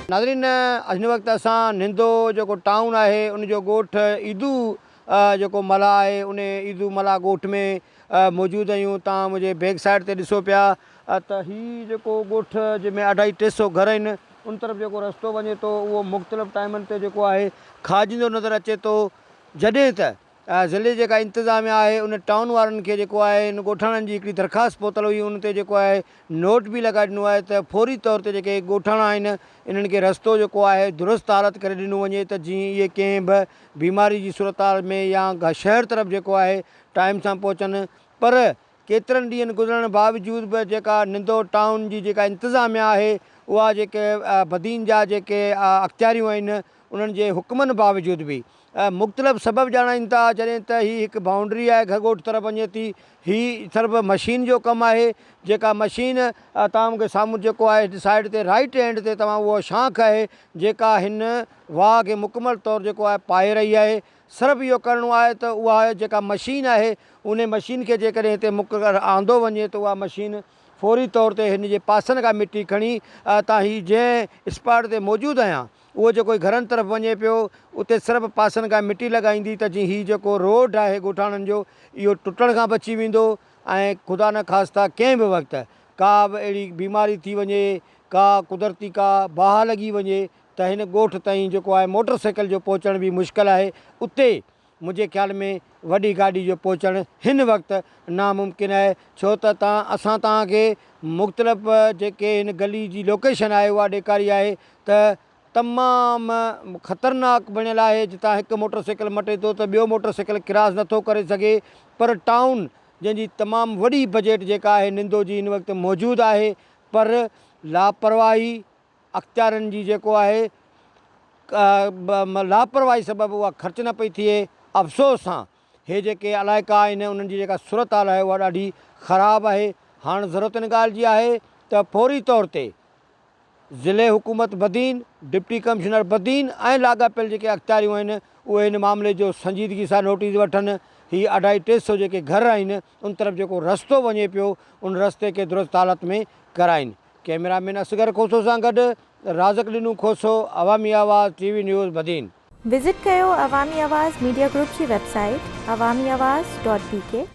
नाज़रीन, अॼु वक़्तु असां निंदो जेको टाउन आहे उन जो ॻोठ ईदू जेको मला आहे उन ईदू मला ॻोठ में मौजूदु आहियूं। तव्हां मुंहिंजे बैक साइड ते ॾिसो पिया त हीउ जेको ॻोठ जंहिंमें 250-300 घर आहिनि, उन तरफ़ जेको रस्तो वञे थो उहो मुख़्तलिफ़ टाइमनि ते जेको आहे खाइजंदो नज़र अचे थो। जॾहिं त ज़िले जेका इंतिज़ामिया आहे उन टाउन वारनि खे जेको आहे इन ॻोठाणनि जी हिकिड़ी दरख़्वास्त पहुतल हुई, उन ते जेको आहे नोट बि लॻाए ॾिनो आहे त फौरी तौर ते जेके ॻोठाणा आहिनि इन्हनि खे रस्तो जेको आहे दुरुस्त हालत करे ॾिनो वञे त जीअं इहे कंहिं बि बीमारी जी सूरत हाल में या शहर तरफ़ जेको आहे टाइम सां पहुचनि। पर केतिरनि ॾींहंनि गुज़रण बावजूद बि जेका निंदो टाउन जी जेका इंतिज़ामिया आहे उहा जेके बदीन जा जेके अख़्तियारियूं आहिनि उन्हनि जे हुकमनि बावजूद बि मुख़्तलिफ़ सबब ॼाणाइनि था। जॾहिं त हीअ हिकु बाउंड्री आहे घरगोठ तरफ़ वञे थी, हीअ सिर्फ़ु मशीन जो कमु आहे। जेका मशीन तव्हां मूंखे साम्हूं जेको आहे साइड ते राइट हैंड ते तव्हां उहा शाख आहे जेका हिन वाह खे मुकमल तौरु जेको आहे पाए रही आहे। सिर्फ़ु इहो करिणो आहे त उहा जेका मशीन आहे उन मशीन खे जेकॾहिं हिते मुक़ररु आंदो वञे त उहा मशीन फौरी तौर ते हिन जे पासनि खां मिटी खणी तव्हां हीअ जंहिं स्पॉट ते मौजूदु आहियां उहो जेको घरनि तरफ़ वञे पियो उते सिर्फ़ु पासनि खां मिटी लॻाईंदी त जीअं हीअ जेको रोड आहे ॻोठाणनि जो इहो टुटण खां बची वेंदो। ऐं ख़ुदा न ख़ास्ता कंहिं बि वक़्तु का बि अहिड़ी बीमारी थी वञे, का कुदरती का बाहि लॻी वञे त हिन ॻोठ ताईं जेको आहे मोटर साइकिल जो पहुचण बि मुश्किल आहे। उते मुंहिंजे ख़्याल में वॾी गाॾी जो पहुचणु हिन वक़्तु नामुमकिन आहे, छो त असां तव्हांखे मुख़्तलिफ़ जेके हिन गली जी लोकेशन आहे उहा ॾेखारी आहे त तमामु ख़तरनाक बणियल आहे। जितां हिकु मोटर साइकिल मटे थो त ॿियो मोटर साइकिल क्रॉस नथो करे सघे। पर टाउन जंहिंजी तमामु वॾी बजट जेका आहे निंदो जी हिन वक़्तु मौजूदु आहे, पर लापरवाही अख़्तियारनि जी जेको आहे लापरवाही सबबु उहा ख़र्च न पई थिए। अफ़सोस सां हे जेके इलाइक़ा आहिनि उन्हनि जी जेका सूरत हाल आहे उहा ॾाढी ख़राबु आहे। हाणे ज़रूरत इन ॻाल्हि जी आहे त फौरी तौर ते ज़िले हुकूमत बदीन, डिप्टी कमिश्नर बदीन ऐं लाॻापियल जेके अख़्तियारियूं आहिनि उहे हिन मामले जो संजीदगी सां नोटिस वठनि। हीअ 250-300 जेके घर आहिनि उन तरफ़ जेको रस्तो वञे पियो उन रस्ते खे दुरुस्त हालत में कराइनि। कैमरामैन असगर खोसो सां गॾु राज़क ॾिनू खोसो, अवामी आवाज़ TV न्यूज़ बदीन। विज़िट कयो अवामी आवाज़ मीडिया ग्रुप जी वेबसाइट awamiawaz.pk।